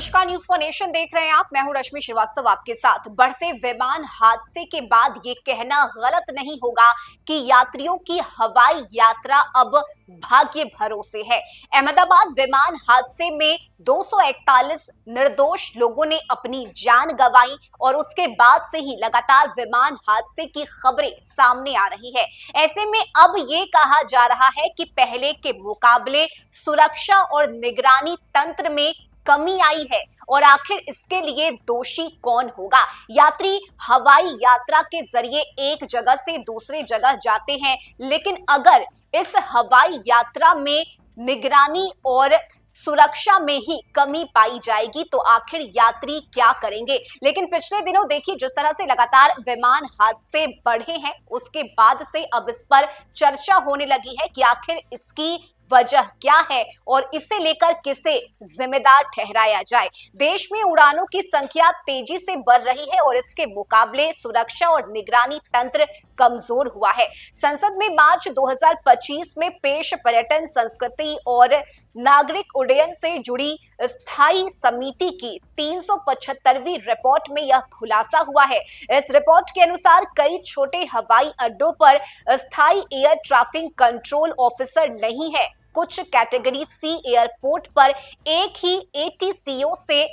नमस्कार, news for nation देख रहे हैं आप। मैं हूं रश्मि श्रीवास्तव आपके साथ। बढ़ते विमान हादसे के बाद ये कहना गलत नहीं होगा कि यात्रियों की हवाई यात्रा अब भाग्य भरोसे है। अहमदाबाद विमान हादसे में 241 निर्दोष लोगों ने अपनी जान गंवाई और उसके बाद से ही लगातार विमान हादसे की खबरें सामने आ रही है। ऐसे में अब ये कहा जा रहा है कि पहले के मुकाबले सुरक्षा और निगरानी तंत्र में कमी आई है और आखिर इसके लिए दोषी कौन होगा। यात्री हवाई यात्रा के जरिए एक जगह से दूसरी जगह जाते हैं, लेकिन अगर इस हवाई यात्रा में निगरानी और सुरक्षा में ही कमी पाई जाएगी तो आखिर यात्री क्या करेंगे। लेकिन पिछले दिनों देखिए जिस तरह से लगातार विमान हादसे बढ़े हैं, उसके बाद से अब इस पर चर्चा होने लगी है कि आखिर इसकी वजह क्या है और इसे लेकर किसे जिम्मेदार ठहराया जाए। देश में उड़ानों की संख्या तेजी से बढ़ रही है और इसके मुकाबले सुरक्षा और निगरानी तंत्र कमजोर हुआ है। संसद में मार्च 2025 में पेश पर्यटन, संस्कृति और नागरिक उड्डयन से जुड़ी स्थायी समिति की 375वीं रिपोर्ट में यह खुलासा हुआ है। इस रिपोर्ट के अनुसार कई छोटे हवाई अड्डों पर स्थायी एयर ट्रैफिक कंट्रोल ऑफिसर नहीं है। कुछ कैटेगरी सी एयरपोर्ट पर एक ही एटीसीओ से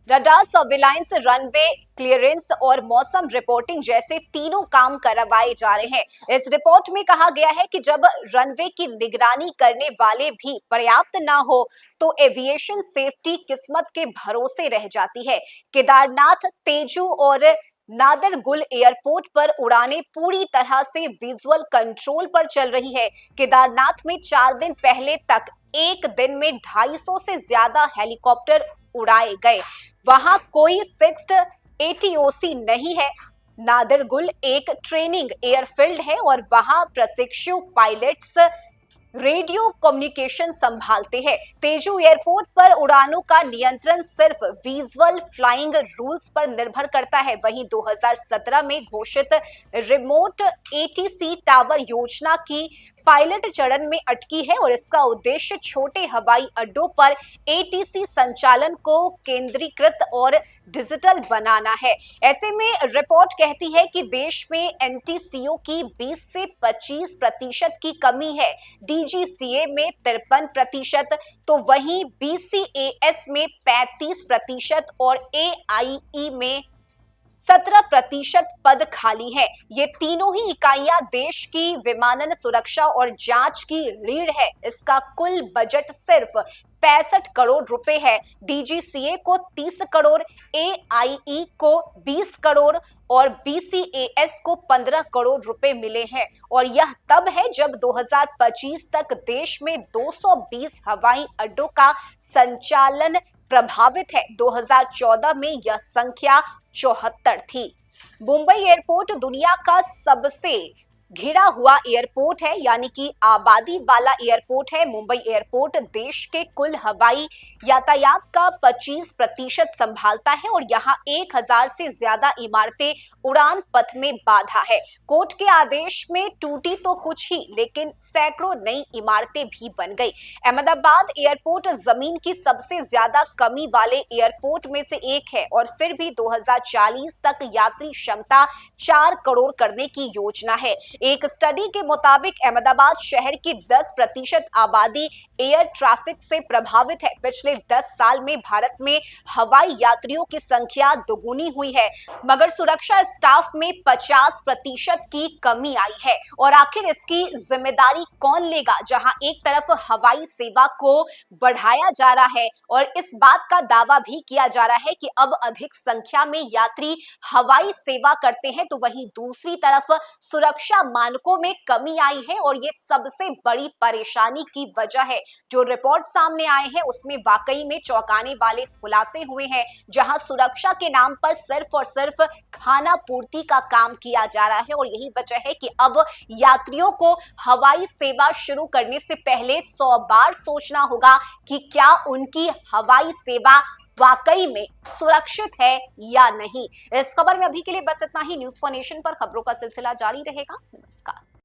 रडार सर्विलांस, रनवे क्लियरेंस और मौसम रिपोर्टिंग जैसे तीनों काम करवाए जा रहे हैं। इस रिपोर्ट में कहा गया है कि जब रनवे की निगरानी करने वाले भी पर्याप्त ना हो तो एविएशन सेफ्टी किस्मत के भरोसे रह जाती है। केदारनाथ, तेजू और नादरगुल एयरपोर्ट पर उड़ानें पूरी तरह से विजुअल कंट्रोल पर चल रही है। केदारनाथ में 4 दिन पहले तक एक दिन में 250 से ज्यादा हेलीकॉप्टर उड़ाए गए। वहां कोई फिक्स्ड एटीओसी नहीं है। नादरगुल एक ट्रेनिंग एयरफील्ड है और वहां प्रशिक्षु पायलट्स रेडियो कम्युनिकेशन संभालते हैं। तेजू एयरपोर्ट पर उड़ानों का नियंत्रण सिर्फ विजुअल फ्लाइंग रूल्स पर निर्भर करता है। वहीं 2017 में घोषित रिमोट एटीसी टावर योजना की पायलट चरण में अटकी है और इसका उद्देश्य छोटे हवाई अड्डों पर एटीसी संचालन को केंद्रीकृत और डिजिटल बनाना है। ऐसे में रिपोर्ट कहती है कि देश में एनटीसीओ की 20 से 25% की कमी है। डीजीसीए में 53%, तो वहीं बीसीएएस में 35% और एआईई में 17% पद खाली है। ये तीनों ही इकाइयां देश की विमानन सुरक्षा और जांच की रीढ़ है। इसका कुल बजट सिर्फ 65 करोड़ रुपए है। डीजीसीए को 30 करोड़, एआईई को 20 करोड़ और बीसीएएस को 15 करोड़ रुपए मिले हैं और यह तब है जब 2025 तक देश में 220 हवाई अड्डों का संचालन प्रभावित है। 2014 में यह संख्या 74 थी। मुंबई एयरपोर्ट दुनिया का सबसे घिरा हुआ एयरपोर्ट है, यानी कि आबादी वाला एयरपोर्ट है। मुंबई एयरपोर्ट देश के कुल हवाई यातायात का 25% संभालता है और यहाँ 1000 से ज्यादा इमारतें उड़ान पथ में बाधा है। कोर्ट के आदेश में टूटी तो कुछ ही, लेकिन सैकड़ों नई इमारतें भी बन गई। अहमदाबाद एयरपोर्ट जमीन की सबसे ज्यादा कमी वाले एयरपोर्ट में से एक है और फिर भी 2040 तक यात्री क्षमता 4 करोड़ करने की योजना है। एक स्टडी के मुताबिक अहमदाबाद शहर की 10% आबादी एयर ट्रैफिक से प्रभावित है। पिछले 10 साल में भारत में हवाई यात्रियों की संख्या दोगुनी हुई है, मगर सुरक्षा स्टाफ में 50% की कमी आई है। और आखिर इसकी जिम्मेदारी कौन लेगा, जहां एक तरफ हवाई सेवा को बढ़ाया जा रहा है और इस बात का दावा भी किया जा रहा है कि अब अधिक संख्या में यात्री हवाई सेवा करते हैं, तो वहीं दूसरी तरफ सुरक्षा मानकों में कमी आई है और ये सबसे बड़ी परेशानी की वजह है। जो रिपोर्ट सामने आए हैं उसमें वाकई में चौंकाने वाले खुलासे हुए हैं, जहां सुरक्षा के नाम पर सिर्फ और सिर्फ खाना पूर्ति का काम किया जा रहा है और यही वजह है कि अब यात्रियों को हवाई सेवा शुरू करने से पहले 100 बार सोचना होगा कि क्या उनकी हवाई सेवा वाकई में सुरक्षित है या नहीं। इस खबर में अभी के लिए बस इतना ही। न्यूज फॉर नेशन पर खबरों का सिलसिला जारी रहेगा। नमस्कार।